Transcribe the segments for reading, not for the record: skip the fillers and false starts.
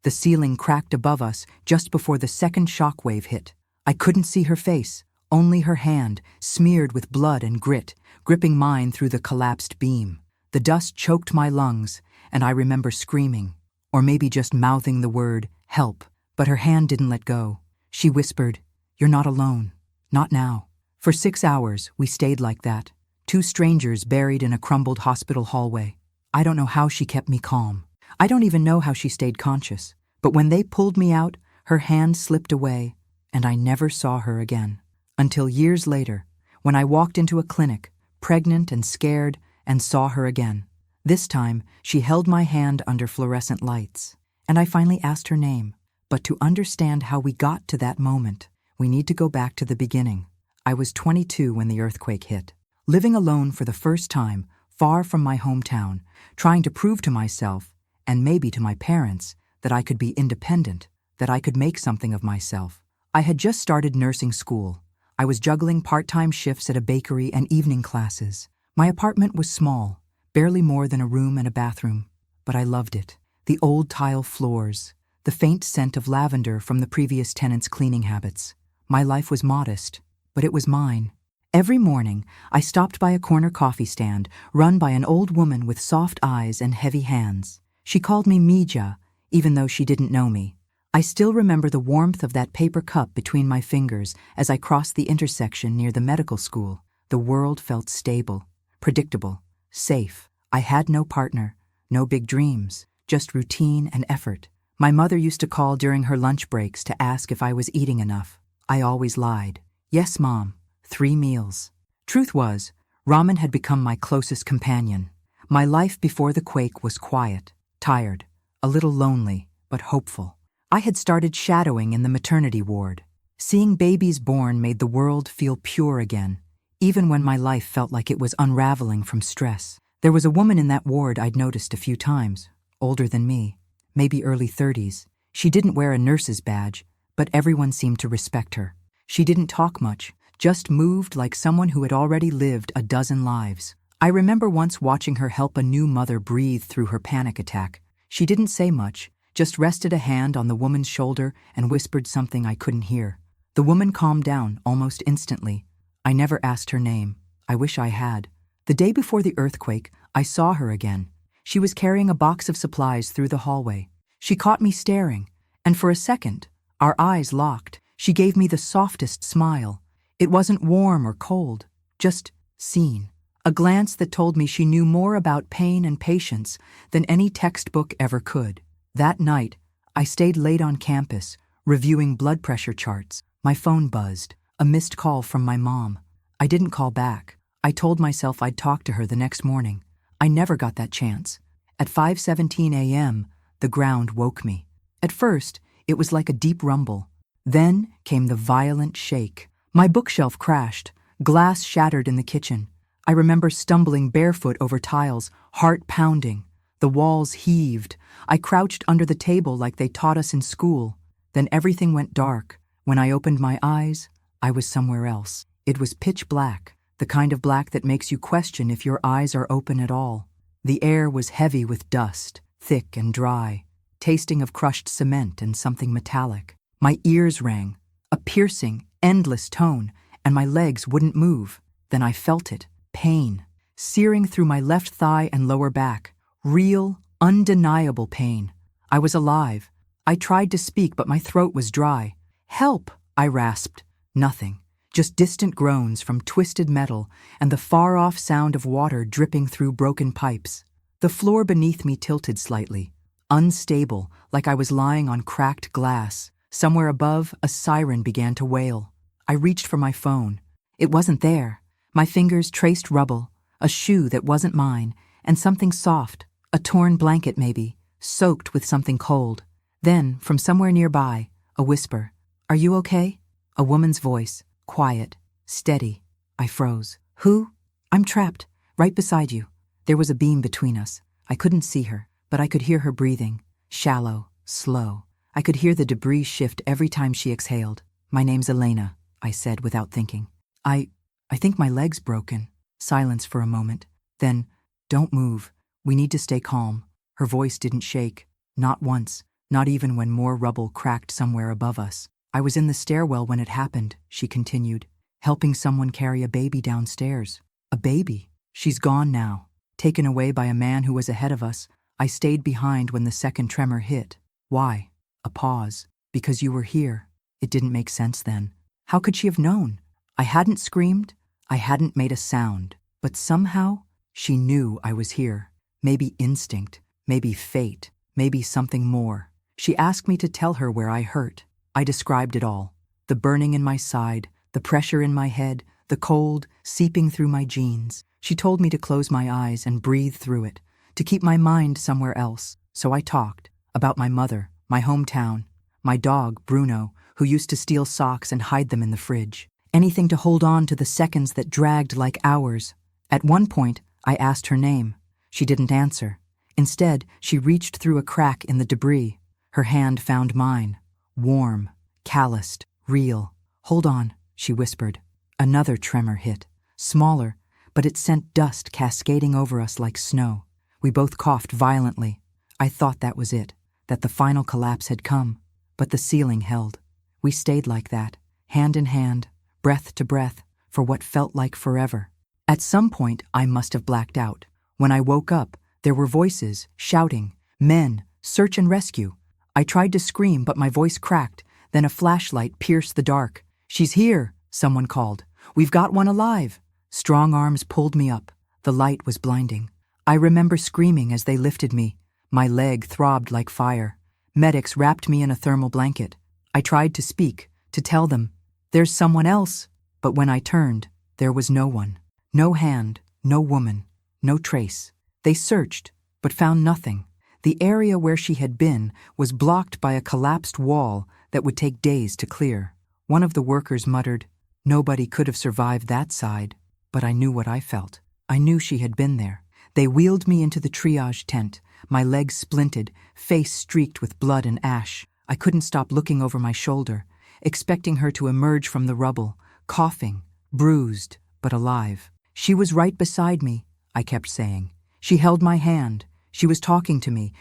The ceiling cracked above us just before the second shockwave hit. I couldn't see her face, only her hand, smeared with blood and grit, gripping mine through the collapsed beam. The dust choked my lungs, and I remember screaming, or maybe just mouthing the word, help, but her hand didn't let go. She whispered, "You're not alone. Not now." For 6 hours, we stayed like that, two strangers buried in a crumbled hospital hallway. I don't know how she kept me calm. I don't even know how she stayed conscious. But when they pulled me out, her hand slipped away, and I never saw her again. Until years later, when I walked into a clinic, pregnant and scared, and saw her again. This time, she held my hand under fluorescent lights, and I finally asked her name. But to understand how we got to that moment, we need to go back to the beginning. I was 22 when the earthquake hit. Living alone for the first time, far from my hometown, trying to prove to myself, and maybe to my parents, that I could be independent, that I could make something of myself. I had just started nursing school. I was juggling part-time shifts at a bakery and evening classes. My apartment was small, barely more than a room and a bathroom, but I loved it. The old tile floors, the faint scent of lavender from the previous tenants' cleaning habits. My life was modest, but it was mine. Every morning, I stopped by a corner coffee stand run by an old woman with soft eyes and heavy hands. She called me Mija, even though she didn't know me. I still remember the warmth of that paper cup between my fingers as I crossed the intersection near the medical school. The world felt stable, predictable, safe. I had no partner, no big dreams, just routine and effort. My mother used to call during her lunch breaks to ask if I was eating enough. I always lied. "Yes, Mom, 3 meals." Truth was, ramen had become my closest companion. My life before the quake was quiet, tired, a little lonely, but hopeful. I had started shadowing in the maternity ward. Seeing babies born made the world feel pure again, even when my life felt like it was unraveling from stress. There was a woman in that ward I'd noticed a few times, older than me, maybe early 30s. She didn't wear a nurse's badge, but everyone seemed to respect her. She didn't talk much, just moved like someone who had already lived a dozen lives. I remember once watching her help a new mother breathe through her panic attack. She didn't say much, just rested a hand on the woman's shoulder and whispered something I couldn't hear. The woman calmed down almost instantly. I never asked her name. I wish I had. The day before the earthquake, I saw her again. She was carrying a box of supplies through the hallway. She caught me staring, and for a second, our eyes locked. She gave me the softest smile. It wasn't warm or cold, just seen. A glance that told me she knew more about pain and patience than any textbook ever could. That night, I stayed late on campus, reviewing blood pressure charts. My phone buzzed, a missed call from my mom. I didn't call back. I told myself I'd talk to her the next morning. I never got that chance. At 5:17 a.m., the ground woke me. At first, it was like a deep rumble. Then came the violent shake. My bookshelf crashed, glass shattered in the kitchen. I remember stumbling barefoot over tiles, heart pounding. The walls heaved. I crouched under the table like they taught us in school. Then everything went dark. When I opened my eyes, I was somewhere else. It was pitch black, the kind of black that makes you question if your eyes are open at all. The air was heavy with dust, thick and dry, tasting of crushed cement and something metallic. My ears rang, a piercing, endless tone, and my legs wouldn't move. Then I felt it, pain, searing through my left thigh and lower back. Real, undeniable pain. I was alive. I tried to speak, but my throat was dry. "Help!" I rasped. Nothing. Just distant groans from twisted metal and the far-off sound of water dripping through broken pipes. The floor beneath me tilted slightly, unstable, like I was lying on cracked glass. Somewhere above, a siren began to wail. I reached for my phone. It wasn't there. My fingers traced rubble, a shoe that wasn't mine, and something soft, a torn blanket maybe, soaked with something cold. Then, from somewhere nearby, a whisper. "Are you okay?" A woman's voice, quiet, steady. I froze. "Who?" "I'm trapped, right beside you." There was a beam between us. I couldn't see her, but I could hear her breathing, shallow, slow. I could hear the debris shift every time she exhaled. "My name's Elena," I said without thinking. I think my leg's broken." Silence for a moment. Then, "Don't move. We need to stay calm." Her voice didn't shake. Not once. not even when more rubble cracked somewhere above us. I was in the stairwell when it happened, she continued, helping someone carry a baby downstairs. A baby? She's gone now, taken away by a man who was ahead of us. I stayed behind when the second tremor hit. Why? A pause. Because you were here. It didn't make sense then. How could she have known? I hadn't screamed. I hadn't made a sound. But somehow, she knew I was here. Maybe instinct, maybe fate, maybe something more. She asked me to tell her where I hurt. I described it all. The burning in my side, the pressure in my head, the cold seeping through my jeans. She told me to close my eyes and breathe through it, to keep my mind somewhere else. So I talked about my mother, my hometown, my dog, Bruno, who used to steal socks and hide them in the fridge. Anything to hold on to the seconds that dragged like hours. At one point, I asked her name. She didn't answer. Instead, she reached through a crack in the debris. Her hand found mine. Warm, calloused, real. Hold on, she whispered. Another tremor hit. Smaller, but it sent dust cascading over us like snow. We both coughed violently. I thought that was it, that the final collapse had come. But the ceiling held. We stayed like that, hand in hand, breath to breath, for what felt like forever. At some point, I must have blacked out. When I woke up, there were voices, shouting, men, search and rescue. I tried to scream, but my voice cracked. Then a flashlight pierced the dark. She's here, someone called. We've got one alive. Strong arms pulled me up. The light was blinding. I remember screaming as they lifted me. My leg throbbed like fire. Medics wrapped me in a thermal blanket. I tried to speak, to tell them, there's someone else. But when I turned, there was no one. No hand, no woman, no trace. They searched, but found nothing. The area where she had been was blocked by a collapsed wall that would take days to clear. One of the workers muttered, nobody could have survived that side. But I knew what I felt. I knew she had been there. They wheeled me into the triage tent, my legs splinted, face streaked with blood and ash. I couldn't stop looking over my shoulder, expecting her to emerge from the rubble, coughing, bruised, but alive. She was right beside me, I kept saying. She held my hand. She was talking to me.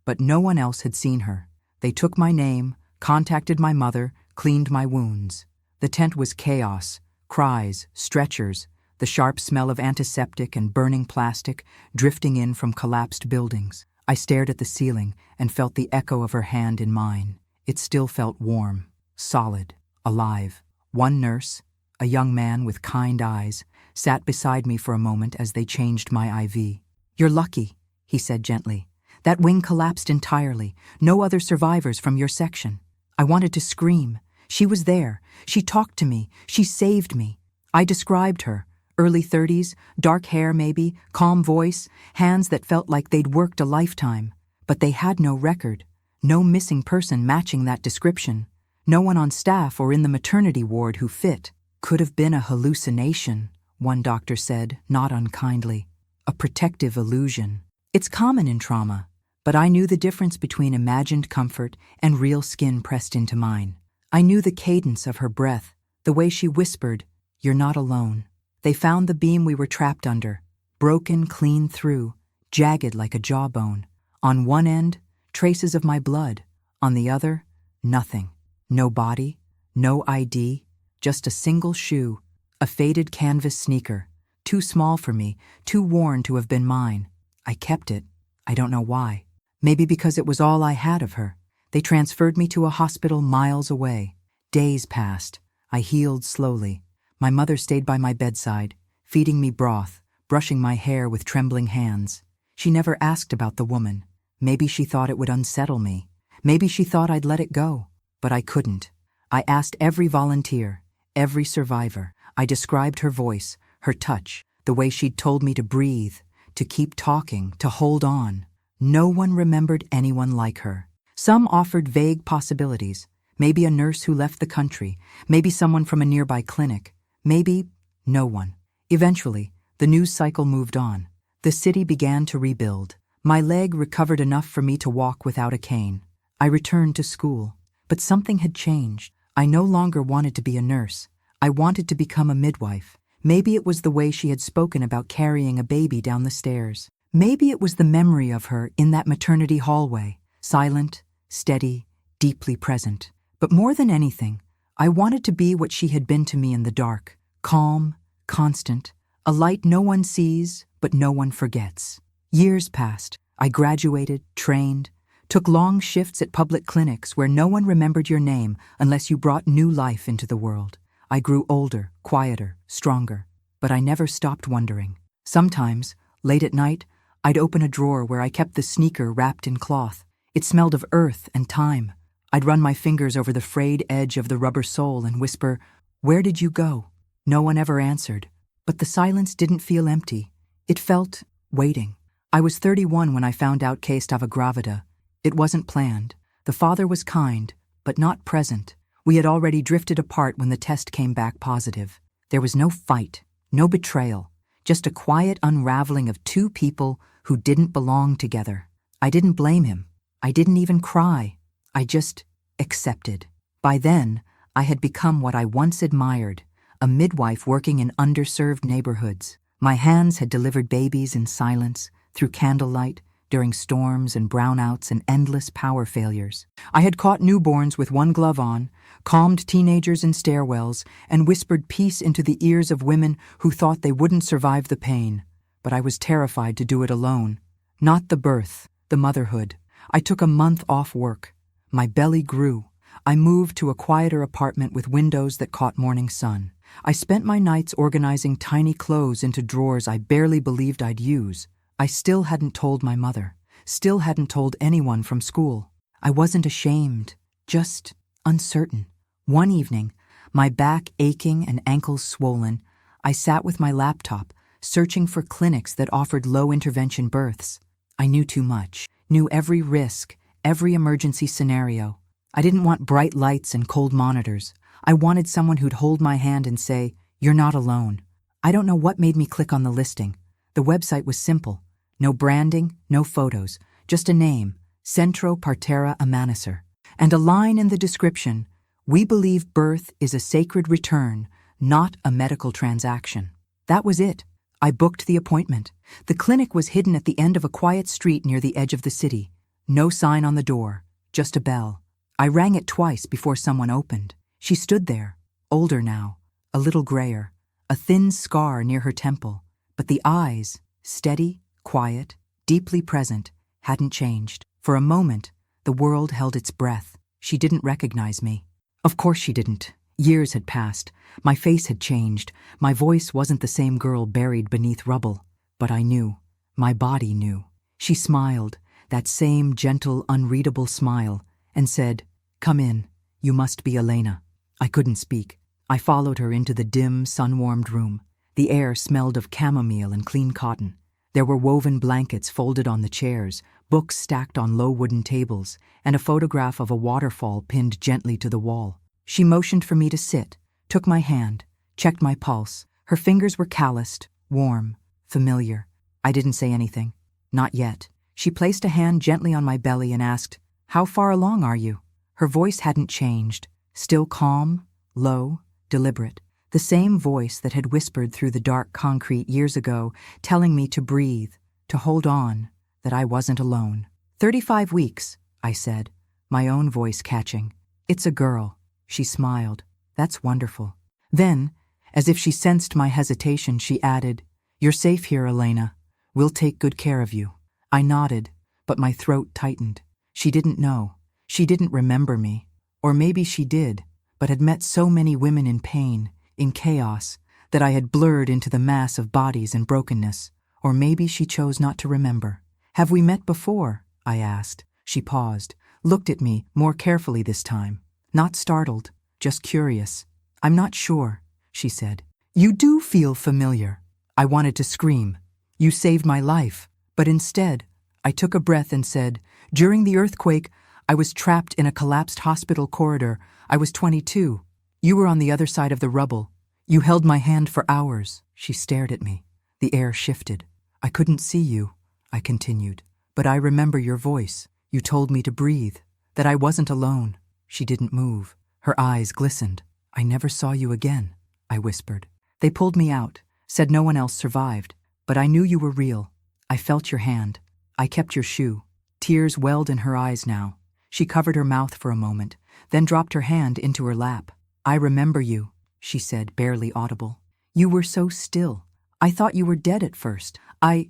But no one else had seen her. They took my name, contacted my mother, cleaned my wounds. The tent was chaos, cries, stretchers, the sharp smell of antiseptic and burning plastic drifting in from collapsed buildings. I stared at the ceiling and felt the echo of her hand in mine. It still felt warm, solid, alive. One nurse, a young man with kind eyes, sat beside me for a moment as they changed my IV. You're lucky, he said gently. That wing collapsed entirely. No other survivors from your section. I wanted to scream. She was there. She talked to me. She saved me. I described her. Early 30s, dark hair maybe, calm voice, hands that felt like they'd worked a lifetime. But they had no record. No missing person matching that description. No one on staff or in the maternity ward who fit. Could have been a hallucination, one doctor said, not unkindly. A protective illusion. It's common in trauma, but I knew the difference between imagined comfort and real skin pressed into mine. I knew the cadence of her breath, the way she whispered, "You're not alone." They found the beam we were trapped under, broken clean through, jagged like a jawbone. On one end, traces of my blood. On the other, nothing. No body, no ID, just a single shoe, a faded canvas sneaker, too small for me, too worn to have been mine. I kept it. I don't know why. Maybe because it was all I had of her. They transferred me to a hospital miles away. Days passed. I healed slowly. My mother stayed by my bedside, feeding me broth, brushing my hair with trembling hands. She never asked about the woman. Maybe she thought it would unsettle me. Maybe she thought I'd let it go. But I couldn't. I asked every volunteer, every survivor. I described her voice, her touch, the way she'd told me to breathe, to keep talking, to hold on. No one remembered anyone like her. Some offered vague possibilities. Maybe a nurse who left the country, maybe someone from a nearby clinic, maybe no one. Eventually, the news cycle moved on. The city began to rebuild. My leg recovered enough for me to walk without a cane. I returned to school. But something had changed. I no longer wanted to be a nurse. I wanted to become a midwife. Maybe it was the way she had spoken about carrying a baby down the stairs. Maybe it was the memory of her in that maternity hallway, silent, steady, deeply present. But more than anything, I wanted to be what she had been to me in the dark, calm, constant, a light no one sees, but no one forgets. Years passed. I graduated, trained, took long shifts at public clinics where no one remembered your name unless you brought new life into the world. I grew older, quieter, stronger, but I never stopped wondering. Sometimes, late at night, I'd open a drawer where I kept the sneaker wrapped in cloth. It smelled of earth and time. I'd run my fingers over the frayed edge of the rubber sole and whisper, "Where did you go?" No one ever answered, but the silence didn't feel empty. It felt waiting. I was 31 when I found out que estaba grávida. It wasn't planned. The father was kind, but not present. We had already drifted apart when the test came back positive. There was no fight, no betrayal, just a quiet unraveling of two people who didn't belong together. I didn't blame him. I didn't even cry. I just accepted. By then, I had become what I once admired, a midwife working in underserved neighborhoods. My hands had delivered babies in silence, through candlelight, during storms and brownouts and endless power failures. I had caught newborns with one glove on, calmed teenagers in stairwells, and whispered peace into the ears of women who thought they wouldn't survive the pain. But I was terrified to do it alone. Not the birth, the motherhood. I took a month off work. My belly grew. I moved to a quieter apartment with windows that caught morning sun. I spent my nights organizing tiny clothes into drawers I barely believed I'd use. I still hadn't told my mother, still hadn't told anyone from school. I wasn't ashamed, just uncertain. One evening, my back aching and ankles swollen, I sat with my laptop, searching for clinics that offered low-intervention births. I knew too much, knew every risk, every emergency scenario. I didn't want bright lights and cold monitors. I wanted someone who'd hold my hand and say, "You're not alone." I don't know what made me click on the listing. The website was simple. No branding, no photos, just a name, Centro Partera Amanecer. And a line in the description, "We believe birth is a sacred return, not a medical transaction." That was it. I booked the appointment. The clinic was hidden at the end of a quiet street near the edge of the city. No sign on the door, just a bell. I rang it twice before someone opened. She stood there, older now, a little grayer, a thin scar near her temple, but the eyes, steady, quiet, deeply present, hadn't changed. For a moment, the world held its breath. She didn't recognize me. Of course she didn't. Years had passed. My face had changed. My voice wasn't the same girl buried beneath rubble. But I knew. My body knew. She smiled, that same gentle, unreadable smile, and said, "Come in. You must be Elena." I couldn't speak. I followed her into the dim, sun-warmed room. The air smelled of chamomile and clean cotton. There were woven blankets folded on the chairs, books stacked on low wooden tables, and a photograph of a waterfall pinned gently to the wall. She motioned for me to sit, took my hand, checked my pulse. Her fingers were calloused, warm, familiar. I didn't say anything. Not yet. She placed a hand gently on my belly and asked, "How far along are you?" Her voice hadn't changed, still calm, low, deliberate. The same voice that had whispered through the dark concrete years ago, telling me to breathe, to hold on, that I wasn't alone. 35 weeks, I said, my own voice catching. "It's a girl." She smiled. "That's wonderful." Then, as if she sensed my hesitation, she added, "You're safe here, Elena. We'll take good care of you." I nodded, but my throat tightened. She didn't know. She didn't remember me. Or maybe she did, but had met so many women in pain, in chaos, that I had blurred into the mass of bodies and brokenness. Or maybe she chose not to remember. "Have we met before?" I asked. She paused, looked at me more carefully this time. Not startled, just curious. "I'm not sure," she said. "You do feel familiar." I wanted to scream. "You saved my life." But instead, I took a breath and said, "During the earthquake, I was trapped in a collapsed hospital corridor. I was 22. You were on the other side of the rubble. You held my hand for hours." She stared at me. The air shifted. "I couldn't see you," I continued, "but I remember your voice. You told me to breathe, that I wasn't alone." She didn't move. Her eyes glistened. "I never saw you again," I whispered. "They pulled me out, said no one else survived, but I knew you were real. I felt your hand. I kept your shoe." Tears welled in her eyes now. She covered her mouth for a moment, then dropped her hand into her lap. "I remember you," she said, barely audible. "You were so still. I thought you were dead at first. I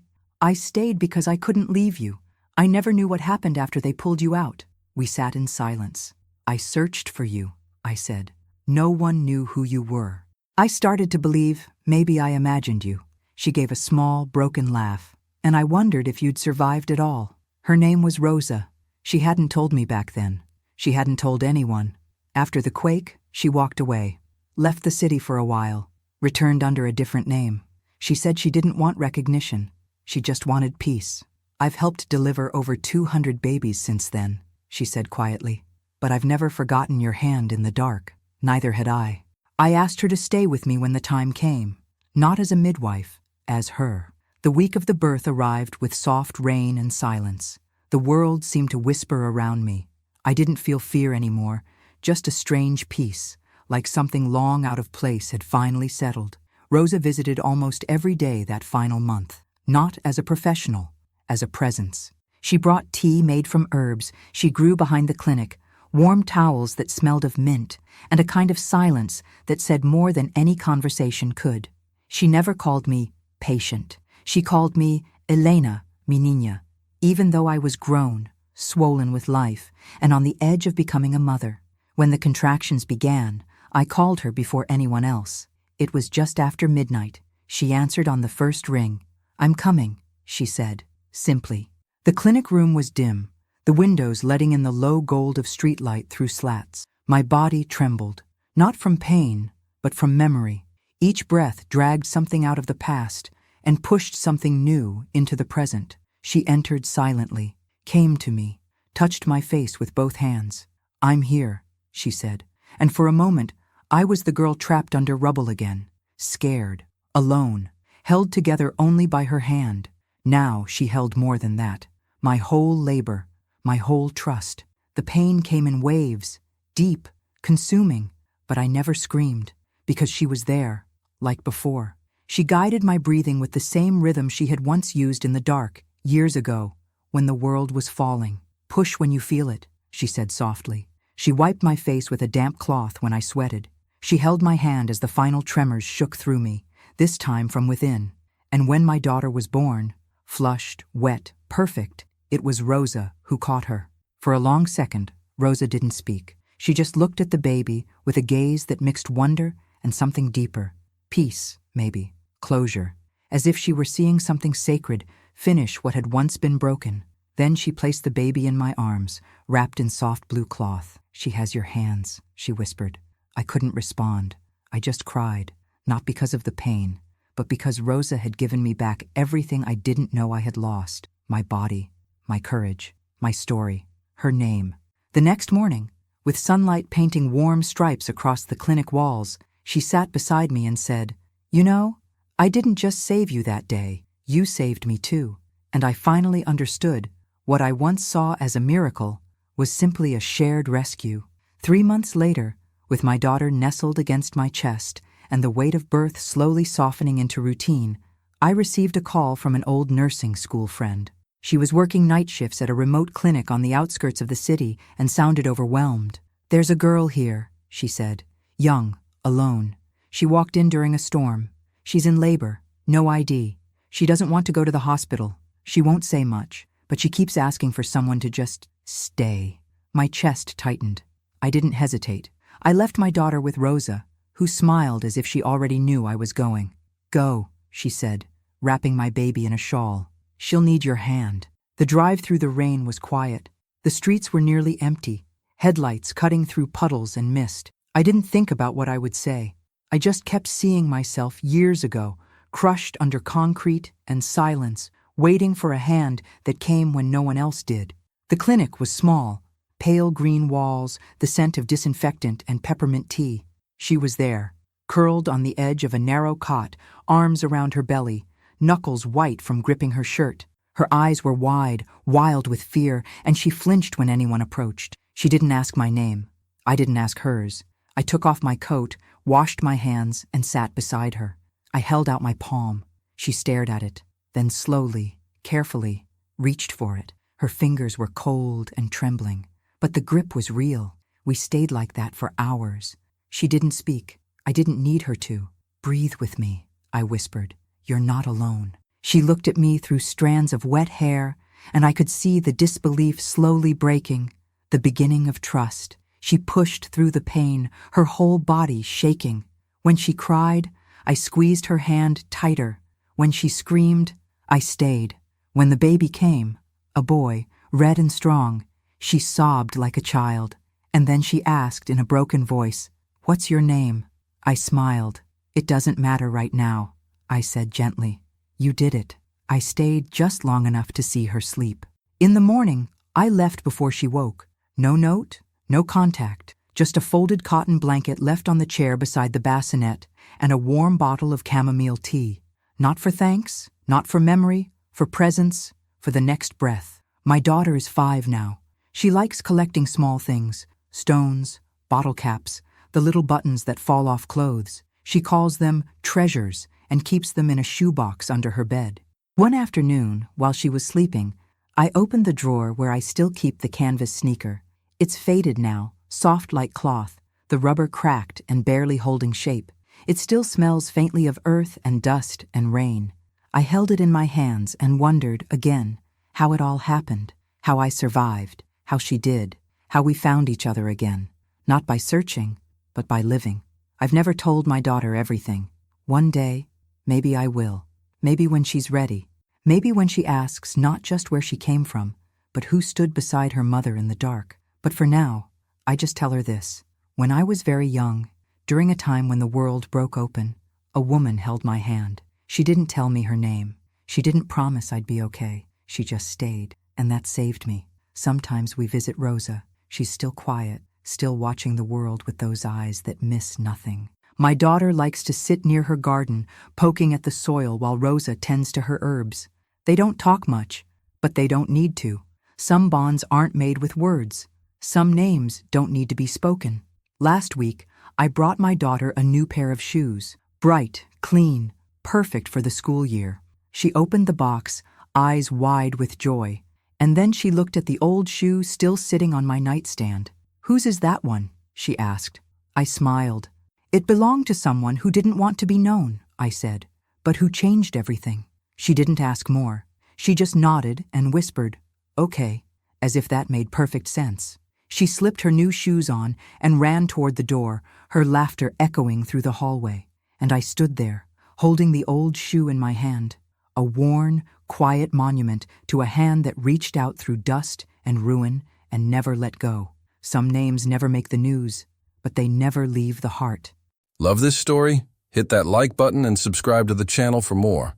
stayed because I couldn't leave you. I never knew what happened after they pulled you out." We sat in silence. "I searched for you," I said. "No one knew who you were. I started to believe maybe I imagined you." She gave a small, broken laugh, "and I wondered if you'd survived at all." Her name was Rosa. She hadn't told me back then. She hadn't told anyone. After the quake, she walked away, left the city for a while, returned under a different name. She said she didn't want recognition. She just wanted peace. "I've helped deliver over 200 babies since then," she said quietly. "But I've never forgotten your hand in the dark. Neither had I. I asked her to stay with me when the time came, not as a midwife, as her." The week of the birth arrived with soft rain and silence. The world seemed to whisper around me. I didn't feel fear anymore, just a strange peace, like something long out of place had finally settled. Rosa visited almost every day that final month, not as a professional, as a presence. She brought tea made from herbs she grew behind the clinic, warm towels that smelled of mint, and a kind of silence that said more than any conversation could. She never called me patient. She called me Elena, mi niña, even though I was grown, swollen with life, and on the edge of becoming a mother. When the contractions began, I called her before anyone else. It was just after midnight. She answered on the first ring. "I'm coming," she said, simply. The clinic room was dim, the windows letting in the low gold of streetlight through slats. My body trembled, not from pain, but from memory. Each breath dragged something out of the past and pushed something new into the present. She entered silently, came to me, touched my face with both hands. "I'm here," she said, and for a moment I was the girl trapped under rubble again, scared, alone, held together only by her hand. Now she held more than that. My whole labor, my whole trust. The pain came in waves, deep, consuming, but I never screamed, because she was there, like before. She guided my breathing with the same rhythm she had once used in the dark, years ago, when the world was falling. "Push when you feel it," she said softly. She wiped my face with a damp cloth when I sweated. She held my hand as the final tremors shook through me, this time from within. And when my daughter was born, flushed, wet, perfect, it was Rosa who caught her. For a long second, Rosa didn't speak. She just looked at the baby with a gaze that mixed wonder and something deeper. Peace, maybe. Closure. As if she were seeing something sacred finish what had once been broken. Then she placed the baby in my arms, wrapped in soft blue cloth. "She has your hands," she whispered. I couldn't respond. I just cried, not because of the pain, but because Rosa had given me back everything I didn't know I had lost. My body, my courage, my story, her name. The next morning, with sunlight painting warm stripes across the clinic walls, she sat beside me and said, "You know, I didn't just save you that day, you saved me too." And I finally understood what I once saw as a miracle was simply a shared rescue. 3 months later, with my daughter nestled against my chest and the weight of birth slowly softening into routine, I received a call from an old nursing school friend. She was working night shifts at a remote clinic on the outskirts of the city and sounded overwhelmed. "There's a girl here," she said, "young, alone. She walked in during a storm. She's in labor, no ID. She doesn't want to go to the hospital. She won't say much, but she keeps asking for someone to just stay." My chest tightened. I didn't hesitate. I left my daughter with Rosa, who smiled as if she already knew I was going. "Go," she said, wrapping my baby in a shawl. "She'll need your hand." The drive through the rain was quiet. The streets were nearly empty, headlights cutting through puddles and mist. I didn't think about what I would say. I just kept seeing myself years ago, crushed under concrete and silence, waiting for a hand that came when no one else did. The clinic was small, pale green walls, the scent of disinfectant and peppermint tea. She was there, curled on the edge of a narrow cot, arms around her belly, knuckles white from gripping her shirt. Her eyes were wide, wild with fear, and she flinched when anyone approached. She didn't ask my name. I didn't ask hers. I took off my coat, washed my hands, and sat beside her. I held out my palm. She stared at it, then slowly, carefully, reached for it. Her fingers were cold and trembling, But the grip was real. We stayed like that for hours. She didn't speak. I didn't need her to. "Breathe with me," I whispered. "You're not alone." She looked at me through strands of wet hair, and I could see the disbelief slowly breaking, the beginning of trust. She pushed through the pain, her whole body shaking. When she cried, I squeezed her hand tighter. When she screamed, I stayed. When the baby came, a boy, red and strong, she sobbed like a child. And then she asked in a broken voice, "What's your name?" I smiled. "It doesn't matter right now," I said gently. "You did it." I stayed just long enough to see her sleep. In the morning, I left before she woke. No note, no contact, just a folded cotton blanket left on the chair beside the bassinet and a warm bottle of chamomile tea. Not for thanks, not for memory, for presence, for the next breath. My daughter is 5 now. She likes collecting small things, stones, bottle caps, the little buttons that fall off clothes. She calls them treasures and keeps them in a shoebox under her bed. One afternoon, while she was sleeping, I opened the drawer where I still keep the canvas sneaker. It's faded now, soft like cloth, the rubber cracked and barely holding shape. It still smells faintly of earth and dust and rain. I held it in my hands and wondered, again, how it all happened, how I survived, how she did, how we found each other again, not by searching, but by living. I've never told my daughter everything. One day, maybe I will. Maybe when she's ready. Maybe when she asks not just where she came from, but who stood beside her mother in the dark. But for now, I just tell her this. When I was very young, during a time when the world broke open, a woman held my hand. She didn't tell me her name. She didn't promise I'd be okay. She just stayed, and that saved me. Sometimes we visit Rosa. She's still quiet, still watching the world with those eyes that miss nothing. My daughter likes to sit near her garden, poking at the soil while Rosa tends to her herbs. They don't talk much, but they don't need to. Some bonds aren't made with words. Some names don't need to be spoken. Last week, I brought my daughter a new pair of shoes. Bright, clean, perfect for the school year. She opened the box, eyes wide with joy, and then she looked at the old shoe still sitting on my nightstand. "Whose is that one?" she asked. I smiled. "It belonged to someone who didn't want to be known," I said, "but who changed everything." She didn't ask more. She just nodded and whispered, "Okay," as if that made perfect sense. She slipped her new shoes on and ran toward the door, her laughter echoing through the hallway. And I stood there, holding the old shoe in my hand, a worn, quiet monument to a hand that reached out through dust and ruin and never let go. Some names never make the news, but they never leave the heart. Love this story? Hit that like button and subscribe to the channel for more.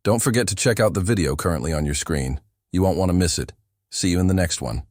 Don't forget to check out the video currently on your screen. You won't want to miss it. See you in the next one.